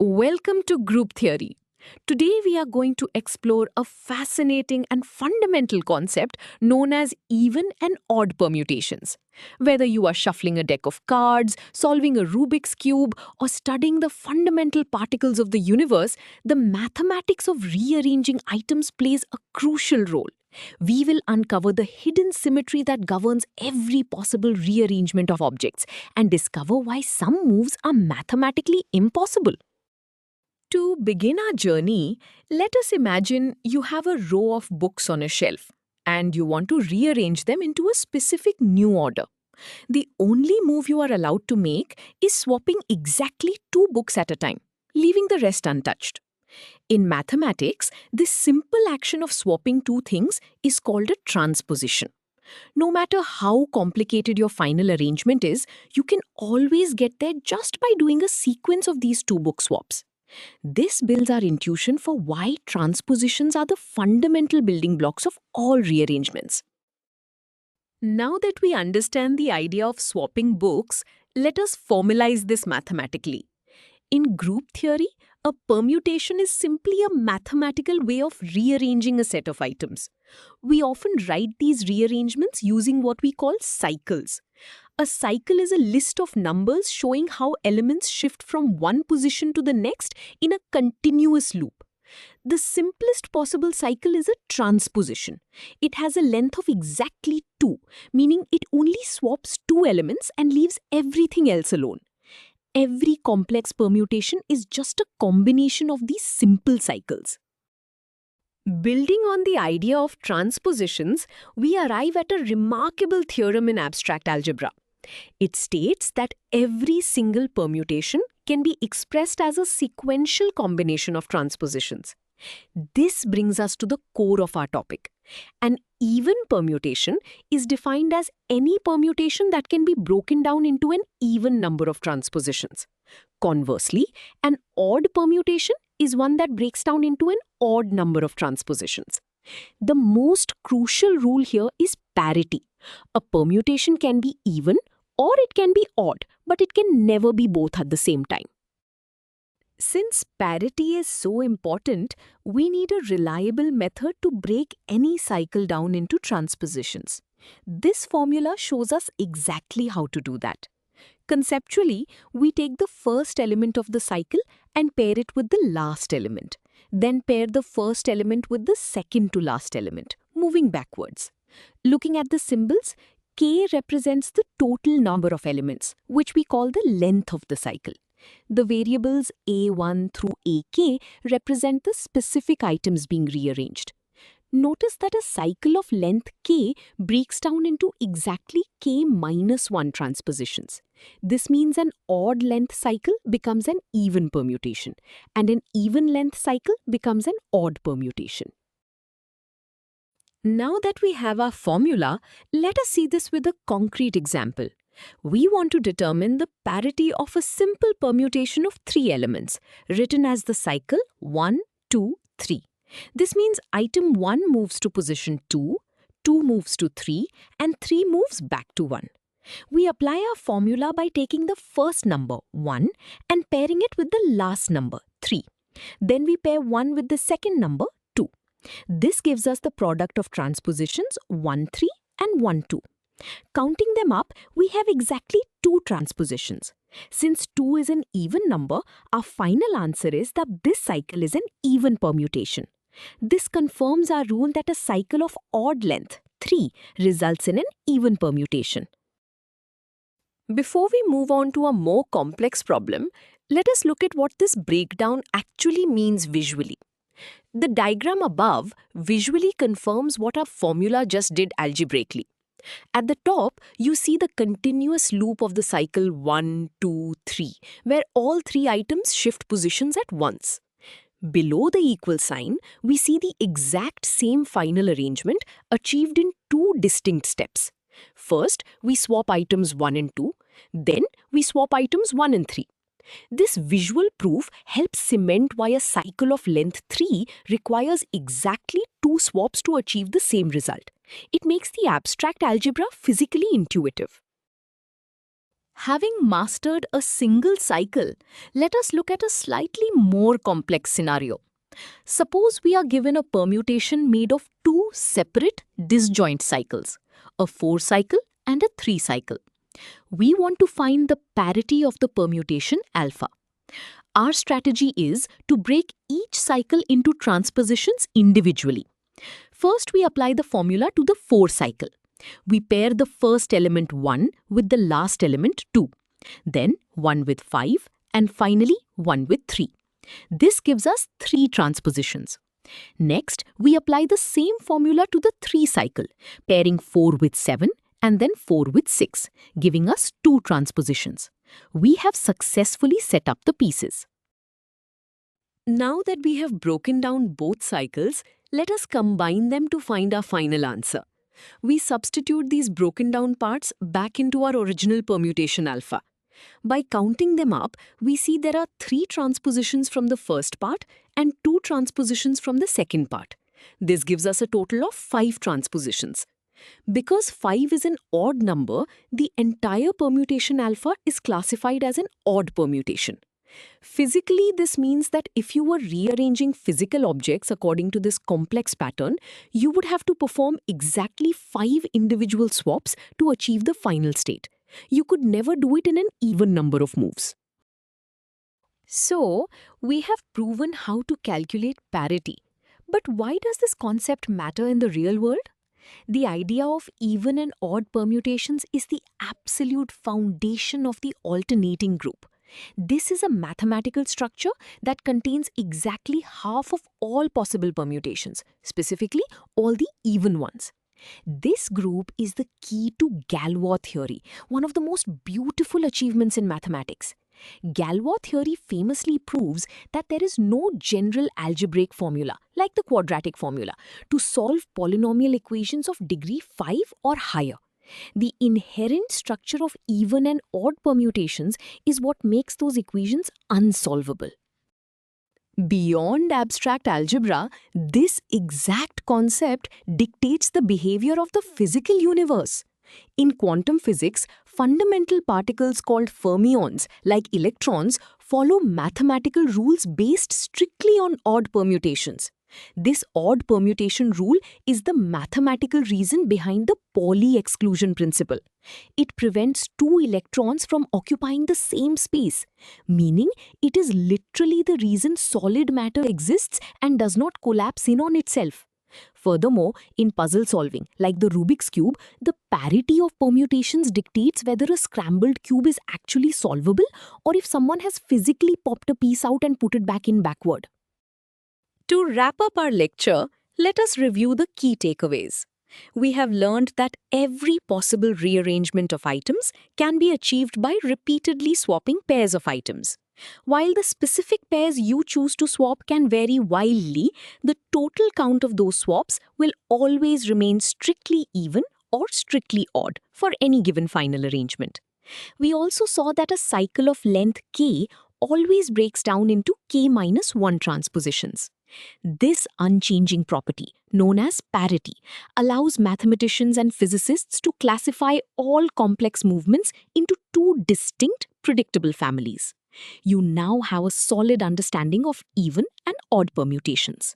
Welcome to Group Theory. Today we are going to explore a fascinating and fundamental concept known as even and odd permutations. Whether you are shuffling a deck of cards, solving a Rubik's Cube, or studying the fundamental particles of the universe, the mathematics of rearranging items plays a crucial role. We will uncover the hidden symmetry that governs every possible rearrangement of objects and discover why some moves are mathematically impossible. To begin our journey, let us imagine you have a row of books on a shelf and you want to rearrange them into a specific new order. The only move you are allowed to make is swapping exactly two books at a time, leaving the rest untouched. In mathematics, this simple action of swapping two things is called a transposition. No matter how complicated your final arrangement is, you can always get there just by doing a sequence of these two book swaps. This builds our intuition for why transpositions are the fundamental building blocks of all rearrangements. Now that we understand the idea of swapping books, let us formalize this mathematically. In group theory, a permutation is simply a mathematical way of rearranging a set of items. We often write these rearrangements using what we call cycles. A cycle is a list of numbers showing how elements shift from one position to the next in a continuous loop. The simplest possible cycle is a transposition. It has a length of exactly 2, meaning it only swaps two elements and leaves everything else alone. Every complex permutation is just a combination of these simple cycles. Building on the idea of transpositions, we arrive at a remarkable theorem in abstract algebra. It states that every single permutation can be expressed as a sequential combination of transpositions. This brings us to the core of our topic. An even permutation is defined as any permutation that can be broken down into an even number of transpositions. Conversely, an odd permutation is one that breaks down into an odd number of transpositions. The most crucial rule here is parity. A permutation can be even or it can be odd, but it can never be both at the same time. Since parity is so important, we need a reliable method to break any cycle down into transpositions. This formula shows us exactly how to do that. Conceptually, we take the first element of the cycle and pair it with the last element. Then pair the first element with the second to last element, moving backwards. Looking at the symbols, K represents the total number of elements, which we call the length of the cycle. The variables A1 through AK represent the specific items being rearranged. Notice that a cycle of length K breaks down into exactly K minus 1 transpositions. This means an odd length cycle becomes an even permutation, and an even length cycle becomes an odd permutation. Now that we have our formula, let us see this with a concrete example. We want to determine the parity of a simple permutation of 3 elements, written as the cycle 1, 2, 3. This means item 1 moves to position 2, 2 moves to 3, and 3 moves back to 1. We apply our formula by taking the first number, 1, and pairing it with the last number, 3. Then we pair 1 with the second number, 2. This gives us the product of transpositions 1, 3 and 1, 2. Counting them up, we have exactly 2 transpositions. Since 2 is an even number, our final answer is that this cycle is an even permutation. This confirms our rule that a cycle of odd length, 3, results in an even permutation. Before we move on to a more complex problem, let us look at what this breakdown actually means visually. The diagram above visually confirms what our formula just did algebraically. At the top, you see the continuous loop of the cycle 1, 2, 3, where all 3 items shift positions at once. Below the equal sign, we see the exact same final arrangement achieved in 2 distinct steps. First, we swap items 1 and 2, then we swap items 1 and 3. This visual proof helps cement why a cycle of length 3 requires exactly 2 swaps to achieve the same result. It makes the abstract algebra physically intuitive. Having mastered a single cycle, let us look at a slightly more complex scenario. Suppose we are given a permutation made of two separate disjoint cycles, a 4-cycle and a 3-cycle. We want to find the parity of the permutation alpha. Our strategy is to break each cycle into transpositions individually. First, we apply the formula to the 4-cycle. We pair the first element 1 with the last element 2, then 1 with 5, and finally 1 with 3. This gives us 3 transpositions. Next, we apply the same formula to the 3-cycle, pairing 4 with 7 and then 4 with 6, giving us 2 transpositions. We have successfully set up the pieces. Now that we have broken down both cycles, let us combine them to find our final answer. We substitute these broken down parts back into our original permutation alpha. By counting them up, we see there are 3 transpositions from the first part and 2 transpositions from the second part. This gives us a total of 5 transpositions. Because 5 is an odd number, the entire permutation alpha is classified as an odd permutation. Physically, this means that if you were rearranging physical objects according to this complex pattern, you would have to perform exactly 5 individual swaps to achieve the final state. You could never do it in an even number of moves. So, we have proven how to calculate parity. But why does this concept matter in the real world? The idea of even and odd permutations is the absolute foundation of the alternating group. This is a mathematical structure that contains exactly half of all possible permutations, specifically all the even ones. This group is the key to Galois theory, one of the most beautiful achievements in mathematics. Galois theory famously proves that there is no general algebraic formula, like the quadratic formula, to solve polynomial equations of degree 5 or higher. The inherent structure of even and odd permutations is what makes those equations unsolvable. Beyond abstract algebra, this exact concept dictates the behavior of the physical universe. In quantum physics, fundamental particles called fermions, like electrons, follow mathematical rules based strictly on odd permutations. This odd permutation rule is the mathematical reason behind the Pauli exclusion principle. It prevents 2 electrons from occupying the same space, meaning it is literally the reason solid matter exists and does not collapse in on itself. Furthermore, in puzzle solving, like the Rubik's Cube, the parity of permutations dictates whether a scrambled cube is actually solvable or if someone has physically popped a piece out and put it back in backward. To wrap up our lecture, let us review the key takeaways. We have learned that every possible rearrangement of items can be achieved by repeatedly swapping pairs of items. While the specific pairs you choose to swap can vary wildly, the total count of those swaps will always remain strictly even or strictly odd for any given final arrangement. We also saw that a cycle of length k always breaks down into k-1 transpositions. This unchanging property, known as parity, allows mathematicians and physicists to classify all complex movements into 2 distinct, predictable families. You now have a solid understanding of even and odd permutations.